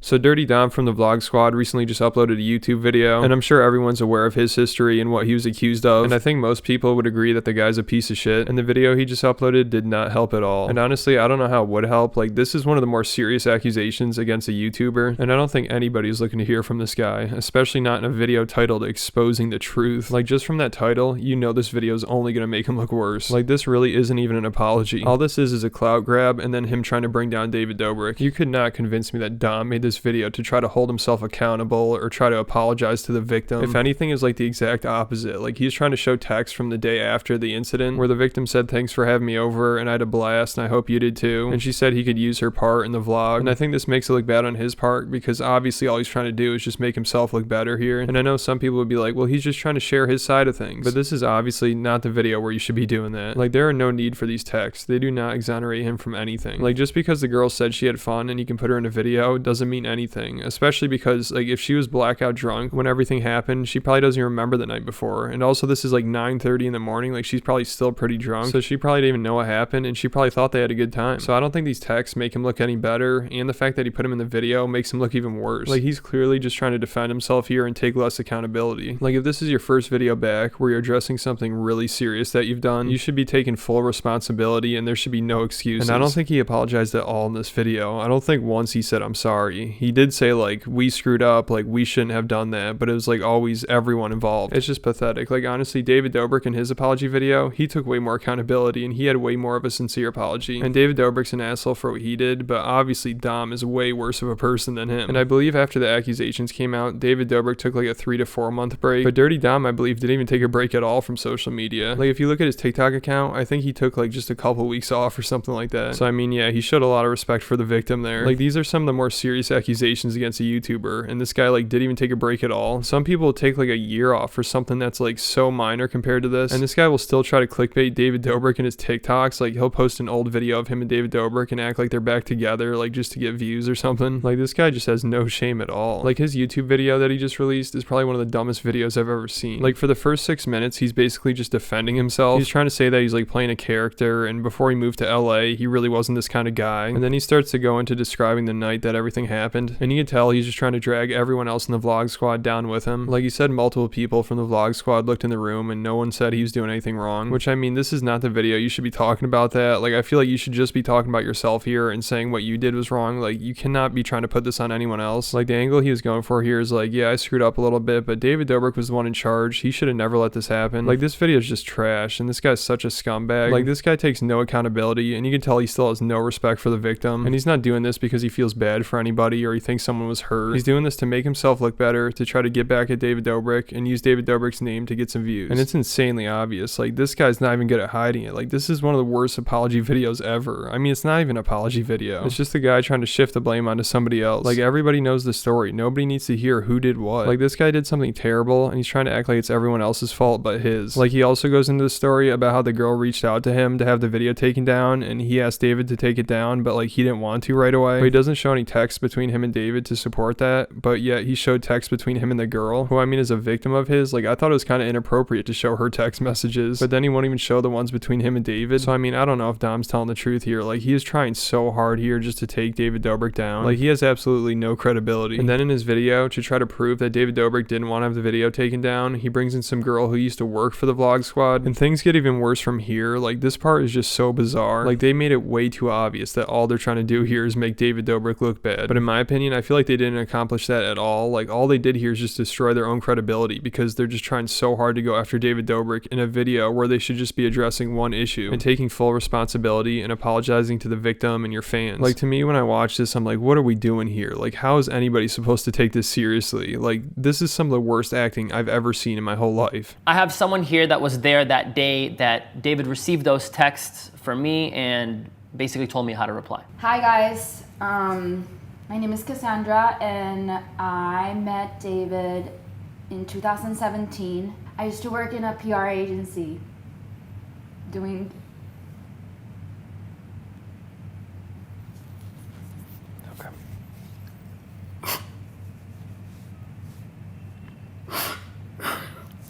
So Dirty Dom from the Vlog Squad recently just uploaded a YouTube video, and I'm sure everyone's aware of his history and what he was accused of, and I think most people would agree that the guy's a piece of shit, and the video he just uploaded did not help at all. And honestly, I don't know how it would help. Like, this is one of the more serious accusations against a YouTuber, and I don't think anybody's looking to hear from this guy, especially not in a video titled Exposing the Truth. Like, just from that title, you know this video is only gonna make him look worse. Like, this really isn't even an apology. All this is a clout grab, and then him trying to bring down David Dobrik. You could not convince me that Dom made this video to try to hold himself accountable or try to apologize to the victim. If anything, is like the exact opposite. Like, he's trying to show text from the day after the incident where the victim said, "Thanks for having me over, and I had a blast, and I hope you did too." And she said he could use her part in the vlog. And I think this makes it look bad on his part, because obviously all he's trying to do is just make himself look better here. And I know some people would be like, well, he's just trying to share his side of things. But this is obviously not the video where you should be doing that. Like, there are no need for these texts. They do not exonerate him from anything. Like, just because the girl said she had fun and you can put her in a video doesn't mean anything. Especially because, like, if she was blackout drunk when everything happened, she probably doesn't even remember the night before. And also, this is like 9:30 in the morning. Like, she's probably still pretty drunk, so she probably didn't even know what happened, and she probably thought they had a good time. So I don't think these texts make him look any better, and the fact that he put him in the video makes him look even worse. Like, he's clearly just trying to defend himself here and take less accountability. Like, if this is your first video back where you're addressing something really serious that you've done, you should be taking full responsibility, and there should be no excuses. And I don't think he apologized at all in this video. I don't think once he said, "I'm sorry." He did say, like, we screwed up, like, we shouldn't have done that, but it was like always everyone involved. It's just pathetic. Like, honestly, David Dobrik in his apology video, he took way more accountability, and he had way more of a sincere apology. And David Dobrik's an asshole for what he did, but obviously Dom is way worse of a person than him. And I believe after the accusations came out, David Dobrik took like a 3 to 4 month break, but Dirty Dom, I believe, didn't even take a break at all from social media. Like, if you look at his TikTok account, I think he took like just a couple weeks off or something like that. So I mean, yeah, he showed a lot of respect for the victim there. Like, these are some of the more serious accusations against a YouTuber, and this guy like didn't even take a break at all. Some people will take like a year off for something that's like so minor compared to this, and this guy will still try to clickbait David Dobrik in his TikToks. Like, he'll post an old video of him and David Dobrik and act like they're back together, like just to get views or something. Like, this guy just has no shame at all. Like, his YouTube video that he just released is probably one of the dumbest videos I've ever seen. Like, for the first 6 minutes, he's basically just defending himself. He's trying to say that he's like playing a character, and before he moved to LA, he really wasn't this kind of guy. And then he starts to go into describing the night that everything happened, and you can tell he's just trying to drag everyone else in the Vlog Squad down with him. Like, he said multiple people from the Vlog Squad looked in the room and no one said he was doing anything wrong, which, I mean, this is not the video. You should be talking about that. Like, I feel like you should just be talking about yourself here and saying what you did was wrong. Like, you cannot be trying to put this on anyone else. Like, the angle he was going for here is like, yeah, I screwed up a little bit, but David Dobrik was the one in charge. He should have never let this happen. Like, this video is just trash, and this guy's such a scumbag. Like, this guy takes no accountability, and you can tell he still has no respect for the victim, and he's not doing this because he feels bad for anybody or he thinks someone was hurt. He's doing this to make himself look better, to try to get back at David Dobrik and use David Dobrik's name to get some views. And it's insanely obvious. Like, this guy's not even good at hiding it. Like, this is one of the worst apology videos ever. I mean, it's not even an apology video. It's just the guy trying to shift the blame onto somebody else. Like, everybody knows the story. Nobody needs to hear who did what. Like, this guy did something terrible, and he's trying to act like it's everyone else's fault but his. Like, he also goes into the story about how the girl reached out to him to have the video taken down, and he asked David to take it down, but like, he didn't want to right away. But he doesn't show any text between him and David to support that, but yet he showed text between him and the girl, who, I mean, is a victim of his. Like, I thought it was kind of inappropriate to show her text messages, but then he won't even show the ones between him and David. So I mean, I don't know if Dom's telling the truth here. Like, he is trying so hard here just to take David Dobrik down. Like, he has absolutely no credibility. And then in his video, to try to prove that David Dobrik didn't want to have the video taken down, he brings in some girl who used to work for the Vlog Squad, and things get even worse from here. Like, this part is just so bizarre. Like, they made it way too obvious that all they're trying to do here is make David Dobrik look bad. But in my opinion, I feel like they didn't accomplish that at all. Like, all they did here is just destroy their own credibility, because they're just trying so hard to go after David Dobrik in a video where they should just be addressing one issue and taking full responsibility and apologizing to the victim and your fans. Like, to me, when I watch this, I'm like, what are we doing here? Like, how is anybody supposed to take this seriously? Like, this is some of the worst acting I've ever seen in my whole life. I have someone here that was there that day that David received those texts from me and basically told me how to reply. Hi guys, my name is Cassandra, and I met David in 2017. I used to work in a PR agency doing... Okay.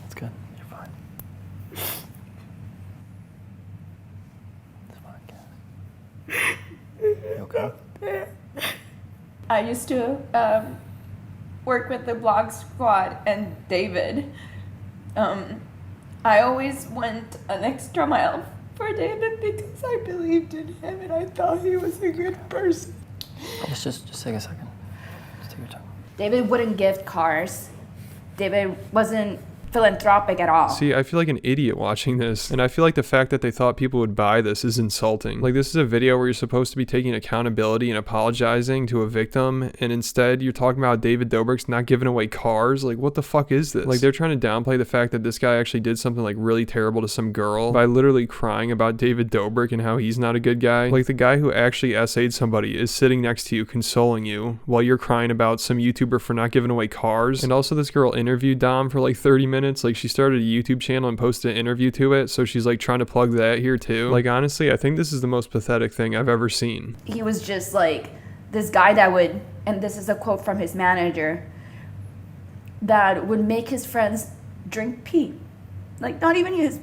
That's good. You're fine. It's fine, Cass. You okay? I used to work with the Vlog Squad and David. I always went an extra mile for David because I believed in him and I thought he was a good person. Let's just take a second. Just take your time. David wouldn't gift cars. David wasn't philanthropic at all. See, I feel like an idiot watching this, and I feel like the fact that they thought people would buy this is insulting. Like, this is a video where you're supposed to be taking accountability and apologizing to a victim, and instead you're talking about David Dobrik's not giving away cars. Like, what the fuck is this? Like, they're trying to downplay the fact that this guy actually did something like really terrible to some girl by literally crying about David Dobrik and how he's not a good guy. Like, the guy who actually essayed somebody is sitting next to you consoling you while you're crying about some YouTuber for not giving away cars. And also, this girl interviewed Dom for like 30 minutes. Like, she started a YouTube channel and posted an interview to it, so she's like trying to plug that here too. Like, honestly, I think this is the most pathetic thing I've ever seen. He was just like this guy that would, and this is a quote from his manager, that would make his friends drink pee. Like, not even his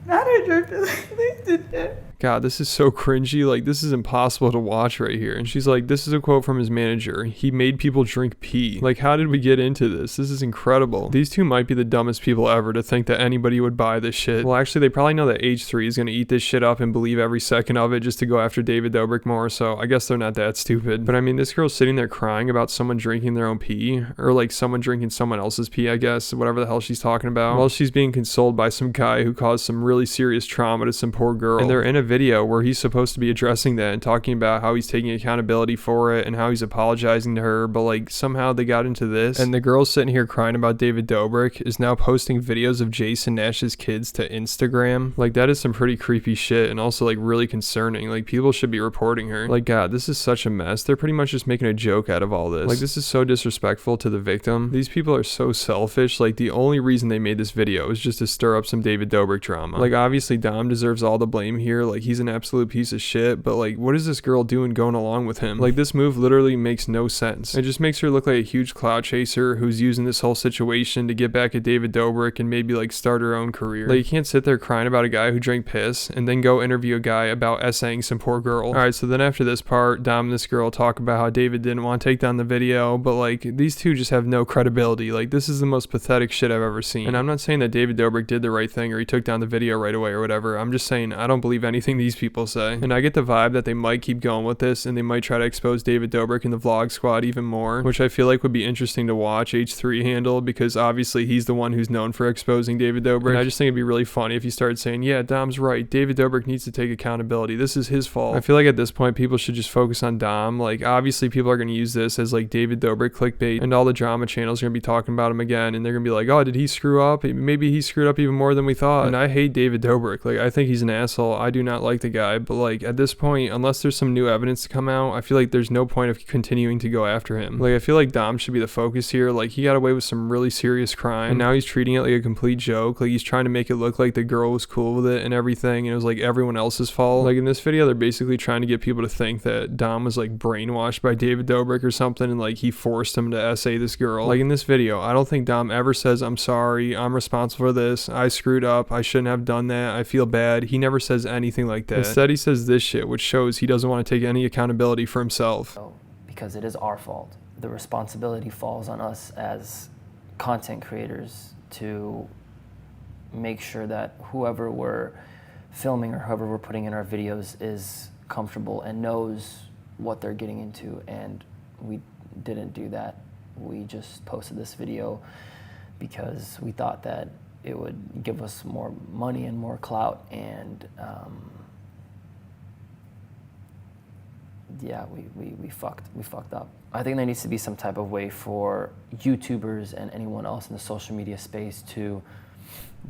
manager, but like, they did that. God, this is so cringy. Like, this is impossible to watch right here. And she's like, this is a quote from his manager. He made people drink pee. Like, how did we get into this? This is incredible. These two might be the dumbest people ever to think that anybody would buy this shit. Well, actually, they probably know that H3 is going to eat this shit up and believe every second of it just to go after David Dobrik more. So I guess they're not that stupid. But I mean, this girl's sitting there crying about someone drinking their own pee, or like someone drinking someone else's pee, I guess, whatever the hell she's talking about, while she's being consoled by some guy who caused some really serious trauma to some poor girl. And they're in a video where he's supposed to be addressing that and talking about how he's taking accountability for it and how he's apologizing to her, but like somehow they got into this, and the girl sitting here crying about David Dobrik is now posting videos of Jason Nash's kids to Instagram. Like, that is some pretty creepy shit, and also like really concerning. Like, people should be reporting her. Like, God, this is such a mess. They're pretty much just making a joke out of all this. Like, this is so disrespectful to the victim. These people are so selfish. Like, the only reason they made this video is just to stir up some David Dobrik drama. Like, obviously Dom deserves all the blame here. Like, he's an absolute piece of shit, but like, what is this girl doing going along with him? Like, this move literally makes no sense. It just makes her look like a huge clout chaser who's using this whole situation to get back at David Dobrik and maybe like start her own career. Like, you can't sit there crying about a guy who drank piss and then go interview a guy about essaying some poor girl. Alright, so then after this part, Dom and this girl talk about how David didn't want to take down the video, but like, these two just have no credibility. Like, this is the most pathetic shit I've ever seen. And I'm not saying that David Dobrik did the right thing or he took down the video right away or whatever. I'm just saying I don't believe anything these people say. And I get the vibe that they might keep going with this and they might try to expose David Dobrik and the Vlog Squad even more, which I feel like would be interesting to watch H3 handle, because obviously he's the one who's known for exposing David Dobrik. And I just think it'd be really funny if he started saying, yeah, Dom's right, David Dobrik needs to take accountability, this is his fault. I feel like at this point people should just focus on Dom. Like, obviously people are going to use this as like David Dobrik clickbait, and all the drama channels are going to be talking about him again, and they're going to be like, oh, did he screw up? Maybe he screwed up even more than we thought. And I hate David Dobrik. Like, I think he's an asshole. I do not like the guy, but like, at this point, unless there's some new evidence to come out, I feel like there's no point of continuing to go after him. Like, I feel like Dom should be the focus here. Like, he got away with some really serious crime, and now he's treating it like a complete joke. Like, he's trying to make it look like the girl was cool with it and everything, and it was like everyone else's fault. Like, in this video, they're basically trying to get people to think that Dom was like brainwashed by David Dobrik or something, and like he forced him to essay this girl. Like, in this video, I don't think Dom ever says, I'm sorry, I'm responsible for this, I screwed up, I shouldn't have done that, I feel bad. He never says anything like that. Instead, he says this shit, which shows he doesn't want to take any accountability for himself. Because it is our fault. The responsibility falls on us as content creators to make sure that whoever we're filming or whoever we're putting in our videos is comfortable and knows what they're getting into, and we didn't do that. We just posted this video because we thought that it would give us more money and more clout, and yeah, we fucked up. I think there needs to be some type of way for YouTubers and anyone else in the social media space to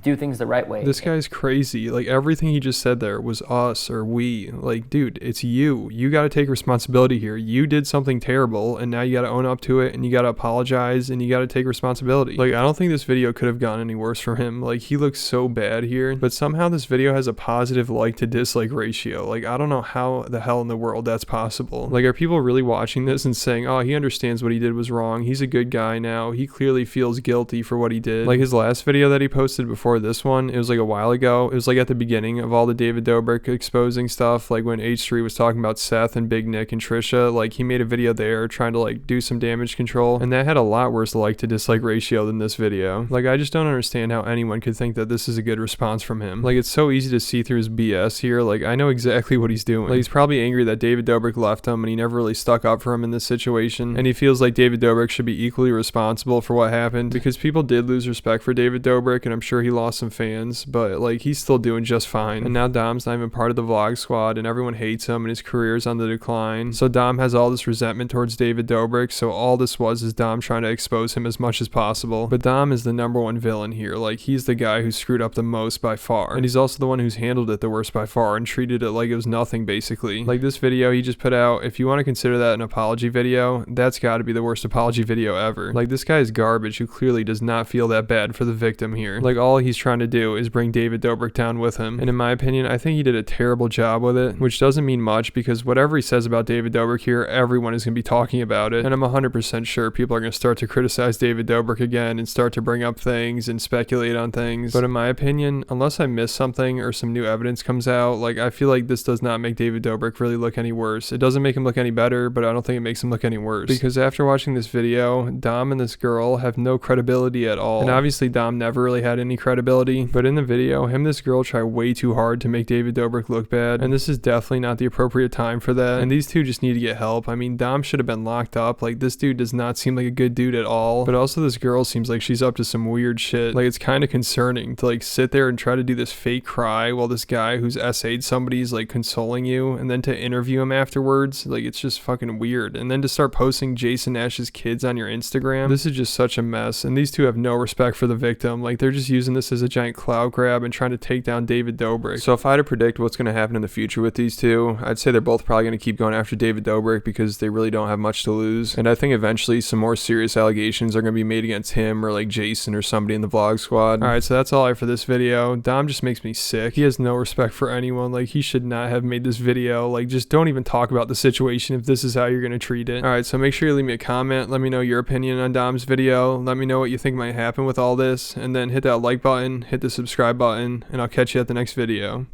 do things the right way. This guy's crazy. Like, everything he just said there was us or we. Like, dude, it's you. You got to take responsibility here. You did something terrible, and now you got to own up to it, and you got to apologize, and you got to take responsibility. Like, I don't think this video could have gone any worse for him. Like, he looks so bad here, but somehow this video has a positive like to dislike ratio. Like, I don't know how the hell in the world that's possible. Like, are people really watching this and saying, oh, he understands what he did was wrong, he's a good guy now, he clearly feels guilty for what he did? Like, his last video that he posted before before this one. It was like a while ago. It was like at the beginning of all the David Dobrik exposing stuff, like when H3 was talking about Seth and Big Nick and Trisha. Like he made a video there trying to like do some damage control, and that had a lot worse like to dislike ratio than this video. Like I just don't understand how anyone could think that this is a good response from him. Like it's so easy to see through his BS here. Like I know exactly what he's doing. Like he's probably angry that David Dobrik left him and he never really stuck up for him in this situation, and he feels like David Dobrik should be equally responsible for what happened, because people did lose respect for David Dobrik, and I'm sure he lost some fans, but like he's still doing just fine. And now Dom's not even part of the vlog squad and everyone hates him and his career's on the decline. So Dom has all this resentment towards David Dobrik, so all this was is Dom trying to expose him as much as possible. But Dom is the number one villain here. Like he's the guy who screwed up the most by far, and he's also the one who's handled it the worst by far and treated it like it was nothing basically. Like this video he just put out, if you want to consider that an apology video, that's got to be the worst apology video ever. Like this guy is garbage who clearly does not feel that bad for the victim here. Like all he's trying to do is bring David Dobrik down with him, and in my opinion I think he did a terrible job with it, which doesn't mean much because whatever he says about David Dobrik here, everyone is going to be talking about it, and I'm 100% sure people are going to start to criticize David Dobrik again and start to bring up things and speculate on things. But in my opinion, unless I miss something or some new evidence comes out, like I feel like this does not make David Dobrik really look any worse. It doesn't make him look any better, but I don't think it makes him look any worse, because after watching this video, Dom and this girl have no credibility at all. And obviously Dom never really had any credibility, but in the video, him and this girl try way too hard to make David Dobrik look bad, and this is definitely not the appropriate time for that, and these two just need to get help. I mean, Dom should have been locked up. Like this dude does not seem like a good dude at all, but also this girl seems like she's up to some weird shit. Like it's kind of concerning to like sit there and try to do this fake cry while this guy who's SA'd somebody's like consoling you, and then to interview him afterwards. Like it's just fucking weird, and then to start posting Jason Nash's kids on your Instagram. This is just such a mess, and these two have no respect for the victim. Like they're just using this as a giant clout grab and trying to take down David Dobrik. So if I had to predict what's going to happen in the future with these two, I'd say they're both probably going to keep going after David Dobrik because they really don't have much to lose, and I think eventually some more serious allegations are going to be made against him or like Jason or somebody in the vlog squad. Alright, so that's all I have for this video. Dom just makes me sick. He has no respect for anyone. Like he should not have made this video. Like just don't even talk about the situation if this is how you're going to treat it. Alright, so make sure you leave me a comment. Let me know your opinion on Dom's video. Let me know what you think might happen with all this, and then hit that like button, hit the subscribe button, and I'll catch you at the next video.